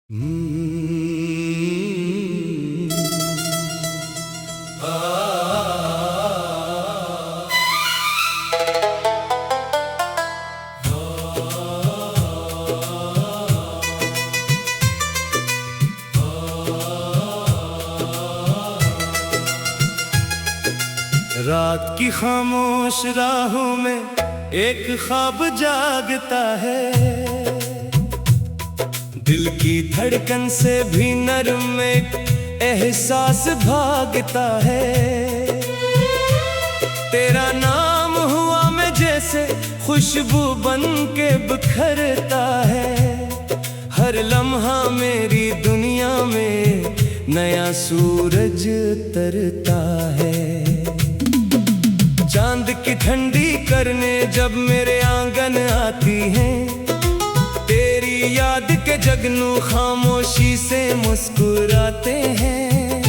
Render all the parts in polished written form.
रात की खामोश राहों में एक ख्वाब जागता है, दिल की धड़कन से भी नर्म एक एहसास भागता है। तेरा नाम हुआ मैं जैसे खुशबू बन के बिखरता है, हर लम्हा मेरी दुनिया में नया सूरज तरता है। चांद की ठंडी करने जब मेरे आंगन आती है, तेरी याद के जगनू खामोशी से मुस्कुराते हैं।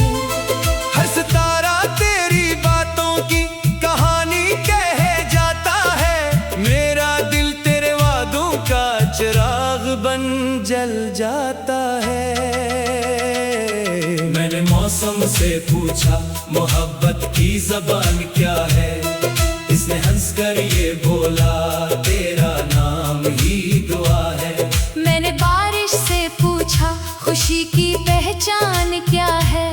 हर सितारा तेरी बातों की कहानी कह जाता है, मेरा दिल तेरे वादों का चिराग बन जल जाता है। मैंने मौसम से पूछा मोहब्बत की ज़बान क्या है, इसने हंसकर ये बोला तेरा नाम ही दुआ है। मैंने बारिश से पूछा खुशी की पहचान क्या है,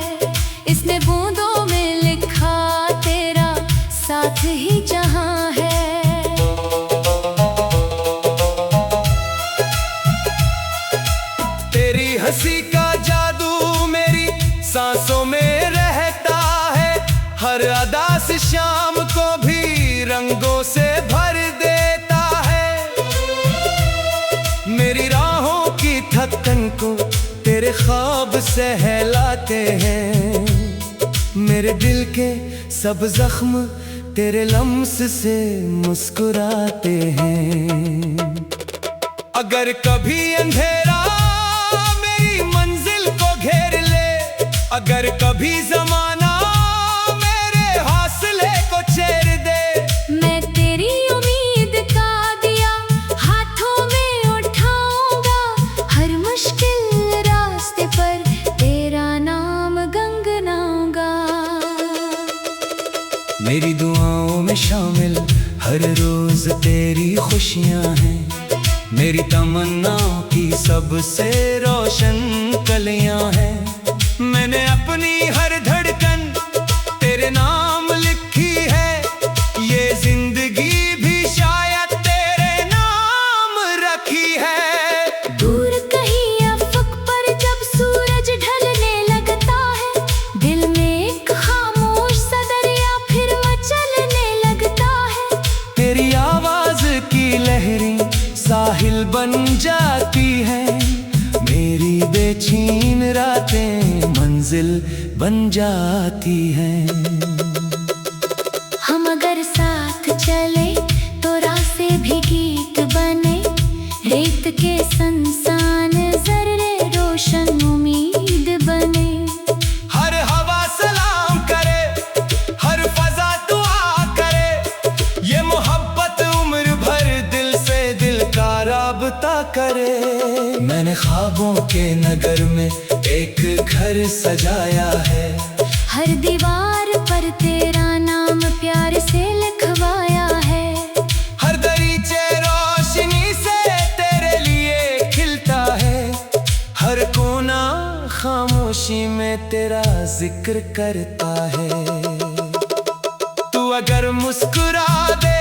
इसने बूंदों में लिखा तेरा साथ ही जहां है। तेरी हंसी का जादू मेरी सांसों में रहता है, हर अदा से शाम को भी रंगों से भर देता है। मेरी राहों की थकन को तेरे ख्वाब सहलाते हैं, मेरे दिल के सब जख्म तेरे लम्स से मुस्कुराते हैं। अगर कभी अंधेरा मेरी मंजिल को घेर ले, अगर कभी जमाना मेरे हौसले को चेर दे, मैं तेरी उम्मीद का दिया हाथों में उठाऊंगा, हर मुश्किल रास्ते पर तेरा नाम गुनगुनाऊंगा। मेरी दुआओं में शामिल हर रोज तेरी खुशियां हैं, मेरी तमन्नाओं की सबसे रोशन कलियां हैं। मैंने अपनी हर धड़कन तेरे नाम लिखी है, ये जिंदगी भी शायद तेरे नाम रखी है। दूर कहीं अफ़क़ पर जब सूरज ढलने लगता है, दिल में एक खामोश सा दरिया फिर मचलने लगता है। तेरी आवाज की लहरें साहिल बन जाती है, मेरी बेचैन रातें मंजिल बन जाती हैं। हम अगर साथ चले तो रास्ते भी गीत बने, रेत के संसान जर्रे रोशन उम्मीद बने। हर हवा सलाम करे, हर फजा दुआ करे, ये मोहब्बत उम्र भर दिल से दिल का राबता करे। मैंने ख्वाबों के नगर में एक घर सजाया है, हर दीवार पर तेरा नाम प्यार से लिखवाया है। हर दरीचे रोशनी से तेरे लिए खिलता है, हर कोना खामोशी में तेरा जिक्र करता है। तू अगर मुस्कुरा दे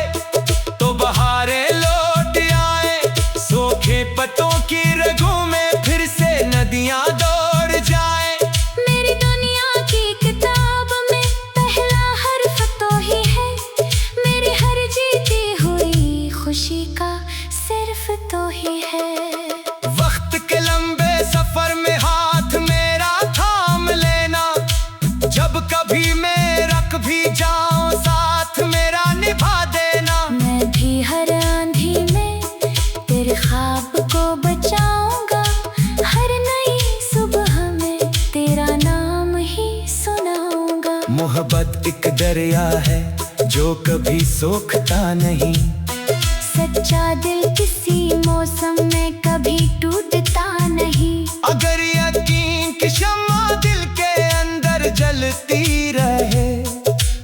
तो बहारें लौट आए, सूखे पत्तों की रगों में फिर से नदियां दौड़ जाए। मेरी दुनिया की किताब में पहला हर्फ तो ही है, मेरी हर जीती हुई खुशी का सिर्फ तो ही है। वक्त के लंबे सफर में हाथ मेरा थाम लेना, जब कभी मैं रख भी जाऊं साथ मेरा निभा देना। मैं भी हर आंधी में तेरे ख्वाब को बचाऊंगा, हर नई सुबह में तेरा नाम ही सुनाऊंगा। मोहब्बत एक दरिया है जो कभी सोखता नहीं, सच्चा दिल किसी मौसम में कभी टूटता नहीं। अगर यकीन की शम्मा दिल के अंदर जलती रहे,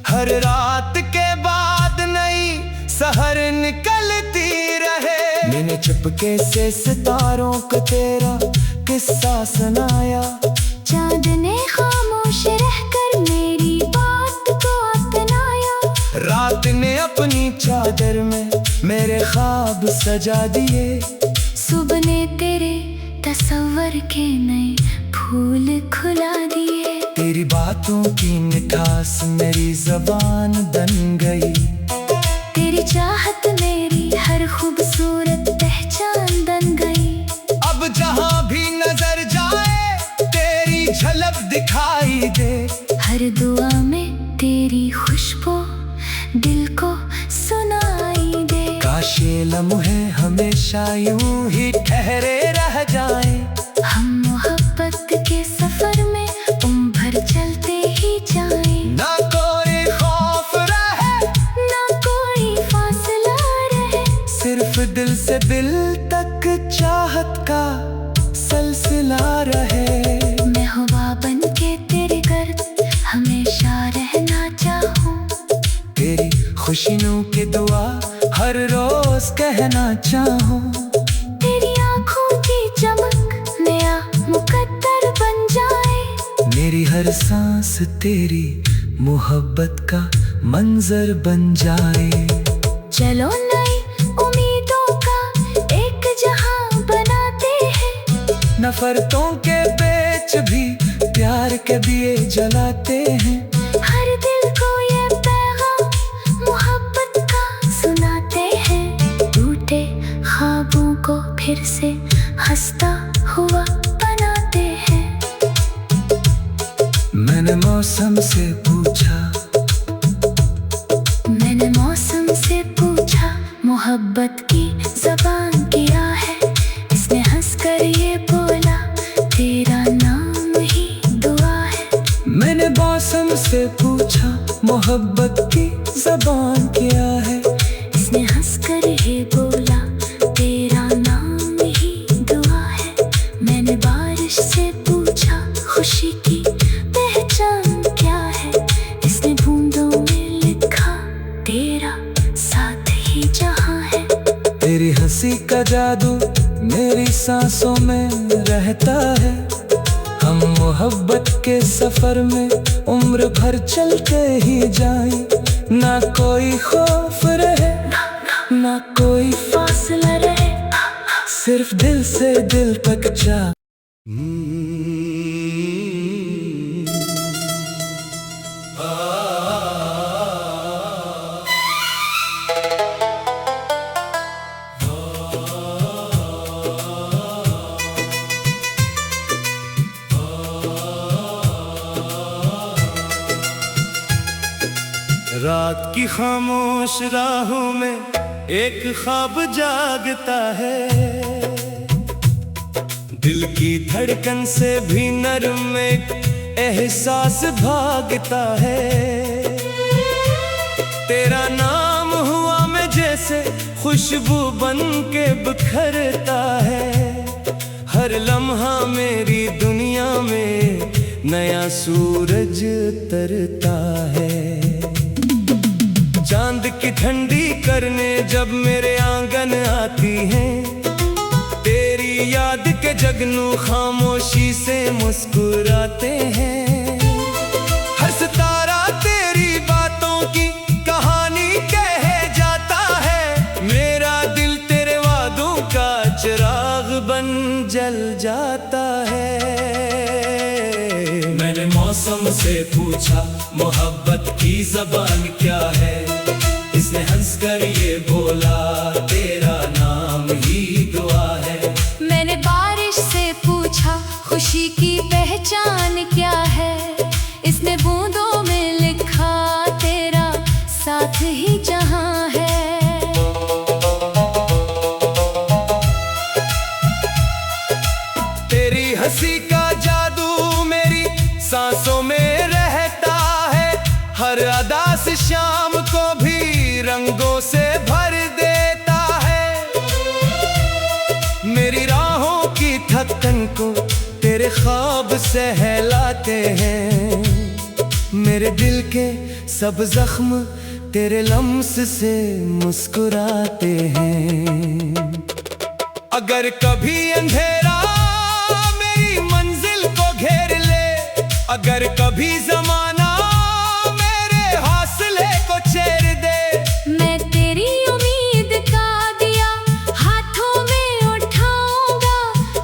हर रात के बाद नई सहर निकलती रहे। मैंने चुपके से सितारों को तेरा किस्सा सुनाया, चांद ने खामोश रहकर मेरी बात को अपनाया। रात ने अपनी चादर में मेरे ख्वाब सजा दिए, सुबह ने तेरे तस्वर के नए फूल खुला दिए। तेरी बातों की मिठास मेरी ज़बान बन गई, तेरी चाहत मेरी हर खूबसूरत पहचान बन गई। अब जहाँ भी नजर जाए तेरी झलक दिखाई दे, हर दुआ में तेरी खुशबू दिल को सुनाई दे। काश ये लम्हे हमेशा यूं ही ठहरे रह जाएं, हम मोहब्बत के सफर में उम्र भर चलते ही जाएं। ना कोई खौफ रहे, ना कोई फासला रहे, सिर्फ दिल से दिल तक चाहत का सिलसिला रहे। मैं हवा बन के तेरे गर्द हमेशा रहना चाहूं, तेरी खुशियों की दुआ हर रोज कहना चाहूं। तेरी आंखों की चमक नया मुकद्दर बन जाए, मेरी हर सांस तेरी मोहब्बत का मंजर बन जाए। चलो नई उम्मीदों का एक जहां बनाते हैं, नफरतों के पेच भी प्यार के दिए जलाते हैं। हर दिल को ये पैगाम मोहब्बत का सुनाते हैं, टूटे ख्वाबों को फिर से हंसता हुआ बनाते हैं। मैंने मौसम से पूछा, मैंने मौसम से पूछा, मोहब्बत की ज़बान क्या है? इसने हंसकर ये बोला, तेरा नाम ही दुआ है। मैंने मौसम से पूछा, मोहब्बत की ज़बान क्या है? इसने हंसकर ये बोला, तेरा नाम ही दुआ है। मैंने बारिश से पूछा, खुशी की पहचान क्या है? इसने बूंदों में लिखा, तेरा साथ ही जहां है। तेरी हंसी का जादू मेरी सांसों में रहता है, हम मोहब्बत के सफर में उम्र भर चलते ही जाएं। ना कोई खौफ रहे, ना कोई फासला रहे, सिर्फ दिल से दिल तक जा। रात की खामोश राहों में एक ख्वाब जागता है, दिल की धड़कन से भी नरम एक एहसास भागता है। तेरा नाम हुआ मैं जैसे खुशबू बन के बिखरता है, हर लम्हा मेरी दुनिया में नया सूरज उतरता है। चांद की ठंडी करने जब मेरे आंगन आती है, तेरी याद के जगनू खामोशी से मुस्कुराते हैं। हर सितारा तेरी बातों की कहानी कह जाता है, मेरा दिल तेरे वादों का चिराग बन जल जाता है। मैंने मौसम से पूछा, मोहब्बत की ज़बान क्या है? इसने हंसकर ये बोला, तेरा नाम ही दुआ है। मैंने बारिश से पूछा, खुशी की पहचान क्या है? इसने बूंदों में लिखा, तेरा साथ ही जहां है। तेरी हंसी का जादू मेरी सांसों में रहता है, हर अदा से शाम को भी रंगों से भर देता है। मेरी राहों की थकन को तेरे ख्वाब सहलाते हैं। मेरे दिल के सब जख्म तेरे लम्स से मुस्कुराते हैं। अगर कभी अंधेरा मेरी मंजिल को घेर ले, अगर कभी जमाना मेरे हौसले को चेर दे, मैं तेरी उम्मीद का दिया हाथों में उठाऊंगा।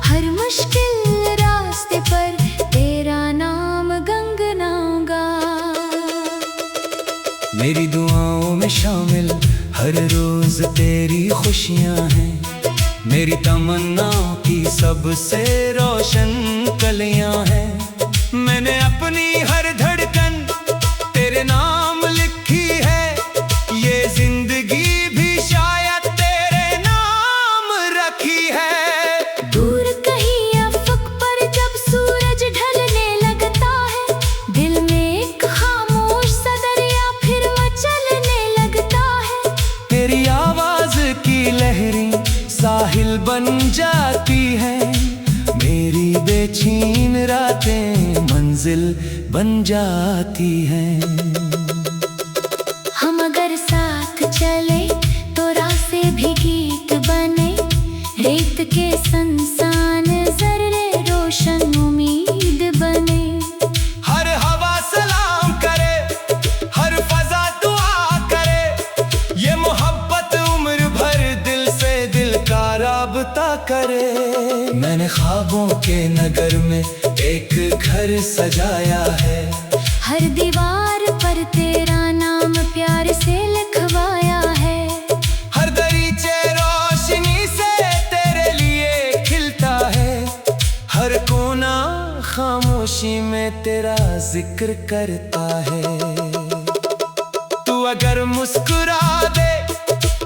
हर मुश्किल रास्ते पर तेरा नाम गुनगुनाऊंगा। मेरी दुआओं में शामिल हर रोज तेरी खुशियां हैं। मेरी तमन्नाओं की सबसे रोशन कलियां हैं। मैंने अपनी हर धड़कन तेरे नाम लिखी है। ये जिंदगी भी शायद तेरे नाम रखी है। दूर कहीं अफक पर जब सूरज ढलने लगता है, दिल में एक खामोश सा दरिया फिर मचलने लगता है। तेरी आवाज की लहरें साहिल बन जाती है। मेरी बेचैन रातें मंजिल बन जाती हैं। हम अगर साथ चले तो रास्ते भी गीत बने। रेत के संसान जर्रे रोशन उम्मीद बने। हर हवा सलाम करे, हर फजा दुआ करे। ये मोहब्बत उम्र भर दिल से दिल का राबता करे। मैंने ख्वाबों के नगर में एक घर सजाया है। हर दीवार पर तेरा नाम प्यार से लिखवाया है। हर दरीचे रोशनी से तेरे लिए खिलता है। हर कोना खामोशी में तेरा जिक्र करता है। तू अगर मुस्कुरा दे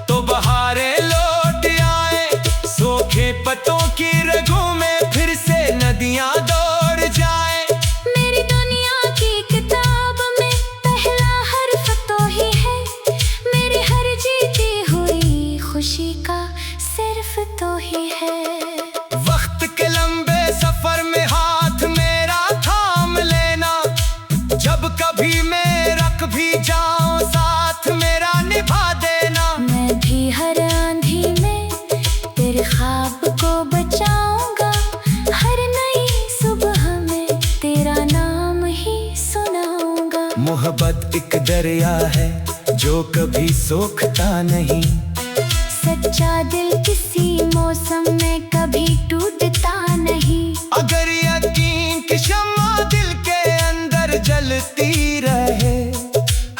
तो बहारें लौट आए। सूखे पत्तों की रगों में फिर से नदियां दौड़ जाए। मेरी दुनिया की किताब में पहला हर्फ तो ही है। मेरी हर जीती हुई खुशी का सिर्फ तो ही है। वक्त के लंबे सफर में हाथ मेरा थाम लेना। जब कभी मैं रख भी जाऊं साथ मेरा निभा देना। मैं भी हर आंधी में तेरे ख्वाब को बचाऊंगा। हर नई सुबह में तेरा नाम ही सुनाऊंगा। मोहब्बत एक दरिया है जो कभी सोखता नहीं। सच्चा दिल किसी मौसम में कभी टूटता नहीं। अगर यकीन की शम्मा दिल के अंदर जलती रहे,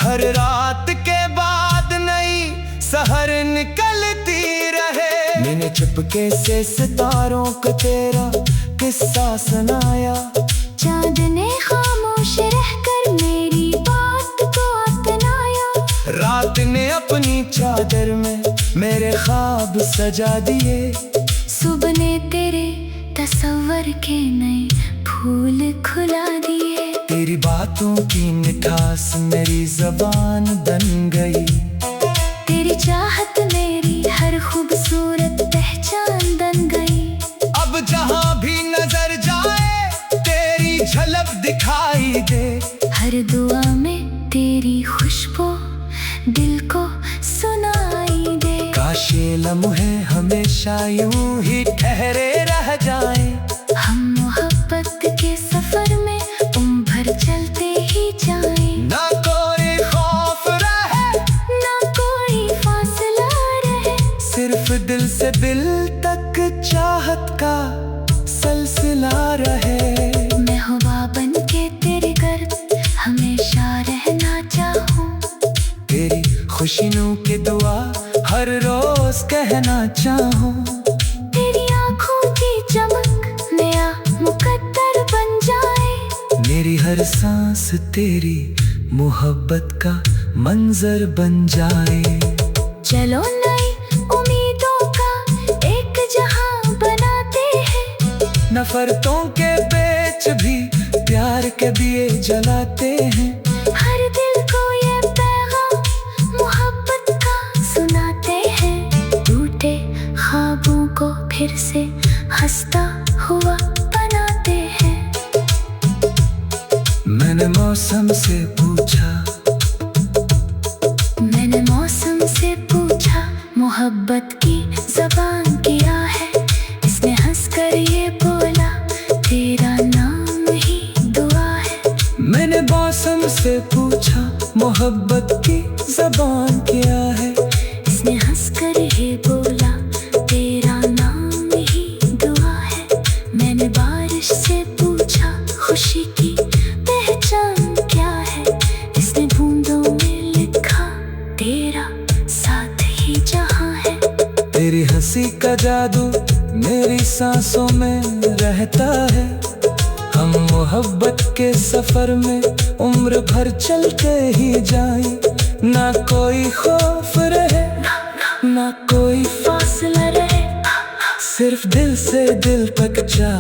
हर रात के बाद नई सहर निकलती रहे। मैंने चुपके से सितारों को तेरा किस्सा सुनाया। चांद ने खामोश रहकर मेरी बात को अपनाया। रात ने अपनी चादर में मेरे ख्वाब सजा दिए। सुबह ने तेरे तस्वर के नए फूल खुला दिए। तेरी बातों की मिठास मेरी ज़बान बन गई। तेरी चाहत मेरी हर खूबसूरत पहचान बन गई। अब जहां भी नजर जाए तेरी झलक दिखाई दे। हर दुआ में तेरी खुशबू दिल को सुनाई दे। काश ये लम्हे हमेशा यूं ही ठहरे रह जाएं। हम मोहब्बत के सफर में उम्र भर चलते ही जाएं। ना कोई खौफ रहे, ना कोई फासला रहे। सिर्फ दिल से दिल तक चाहत का सिलसिला रहे। मैं हवा बन के तेरे गर्द हमेशा रहना चाहूं। तेरी खुशियों की दुआ हर रोज कहना चाहूं। तेरी आंखों की चमक नया मुकद्दर बन जाए। मेरी हर सांस तेरी मोहब्बत का मंजर बन जाए। चलो नई उम्मीदों का एक जहां बनाते हैं। नफरतों के पेच भी प्यार के दिए जलाते हैं। हर दिल को ये पैगाम मोहब्बत का सुनाते हैं। टूटे ख्वाबों को फिर से हंसता हुआ बनाते हैं। मौसम से पूछा, मैंने मौसम से पूछा, मोहब्बत की ज़बान क्या है? इसने हंसकर ये बोला, तेरा नाम ही दुआ है। मैंने मौसम से पूछा, मोहब्बत की ज़बान क्या है? इसने हंसकर ये बोला, तेरा नाम ही दुआ है। मैंने बारिश से पूछा, खुशी की पहचान क्या है? इसने बूंदों में लिखा, तेरा साथ ही जहां है। तेरी हंसी का जादू मेरी सांसों में रहता है। हम मोहब्बत के सफर में उम्र भर चलते ही जाएं। ना कोई खौफ रहे, ना कोई फासला रहे, सिर्फ दिल से दिल तक जा।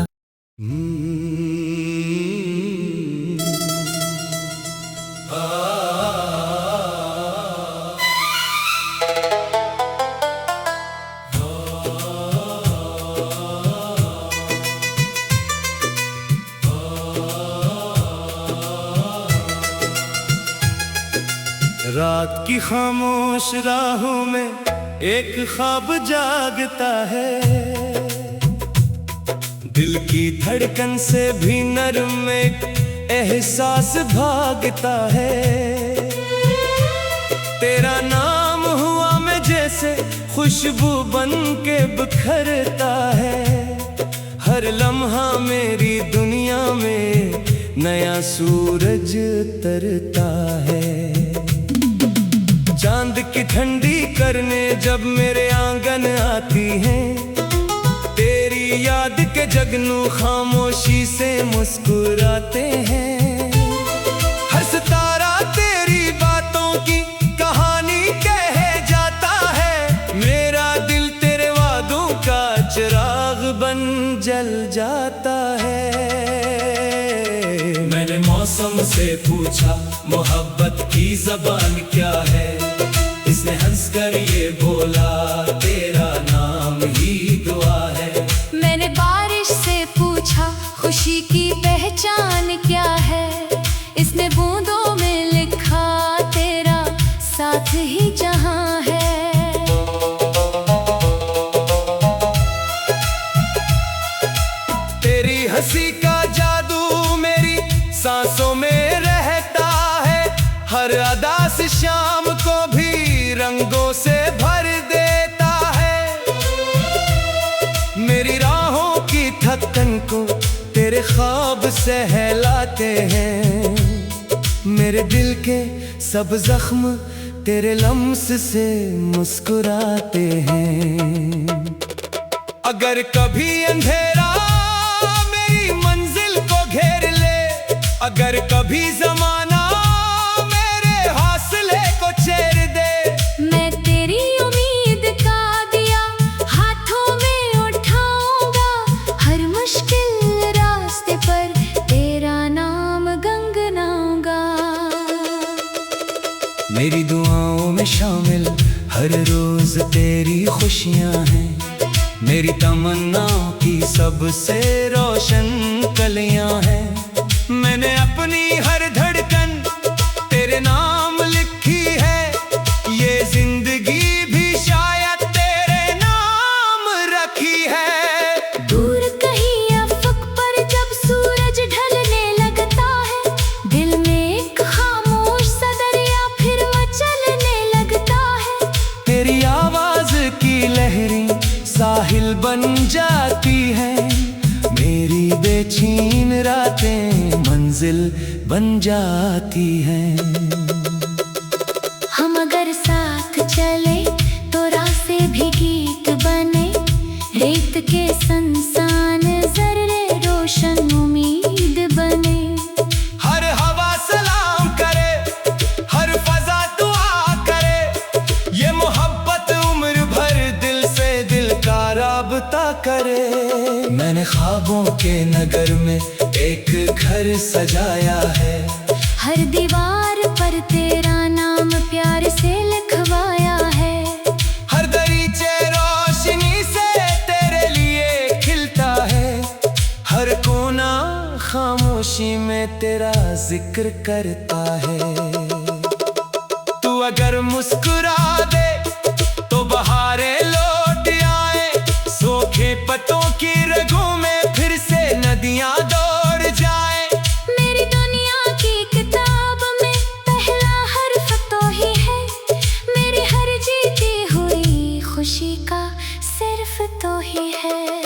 रात की खामोश राहों में एक ख्वाब जागता है। दिल की धड़कन से भी नर्म एक एहसास भागता है। तेरा नाम हुआ मैं जैसे खुशबू बन के बिखरता है। हर लम्हा मेरी दुनिया में नया सूरज तरता है। चांद की ठंडी करने जब मेरे आंगन आती है, तेरी याद के जगनू खामोशी से मुस्कुराते हैं। हर सितारा तेरी बातों की कहानी कह जाता है। मेरा दिल तेरे वादों का चिराग बन जल जाता है। मैंने मौसम से पूछा, मोहब्बत की ज़बान क्या है? इसने हंसकर ये बोला, तेरा नाम ही दुआ है। मैंने बारिश से पूछा, खुशी की पहचान क्या है? इसने बूंदों में लिखा, तेरा साथ ही जहां है। तेरी हंसी का जादू मेरी सांसों में रहता है। हर अदा से शाम को भी रंगों से भर देता है। मेरी राहों की थकन को तेरे ख्वाब सहलाते हैं। मेरे दिल के सब जख्म तेरे लम्स से मुस्कुराते हैं। अगर कभी अंधेरा मेरी मंजिल को घेर ले, अगर कभी जमाना मेरे हौसले को चेर दे, मैं तेरी उम्मीद का दिया हाथों में उठाऊंगा। हर मुश्किल रास्ते पर तेरा नाम गुनगुनाऊंगा। मेरी दुआओं में शामिल हर रोज तेरी खुशियां हैं। मेरी तमन्नाओं की सबसे रोशन कलियां हैं। मैंने अपनी हर धड़कन तेरे नाम लिखी है। ये जिंदगी भी शायद तेरे नाम रखी है। दूर कहीं अफ़क़ पर जब सूरज ढलने लगता है, दिल में एक खामोश सा दरिया फिर मचलने लगता है। तेरी आवाज की लहरें साहिल बन जाती है। मेरी बेचैन रातें मंजिल बन जाती हैं। हम अगर साथ चले तो रास्ते भी गीत बने। रेत के संसान जर्रे रोशन उम्मीद बने। हर हवा सलाम करे, हर फजा दुआ करे। ये मोहब्बत उम्र भर दिल से दिल का राबता करे। मैंने ख्वाबों के नगर में एक घर सजाया है। हर दीवार पर तेरा नाम प्यार से लिखवाया है। हर दरीचे रोशनी से तेरे लिए खिलता है। हर कोना खामोशी में तेरा जिक्र करता है। तू अगर मुस्कुरा दे तो बहारें लौट आए, सूखे पत्तों की रगों में फिर से नदियां दौड़ जाए। मेरी दुनिया की किताब में पहला हर्फ तो ही है, मेरी हर जीती हुई खुशी का सिर्फ तो ही है।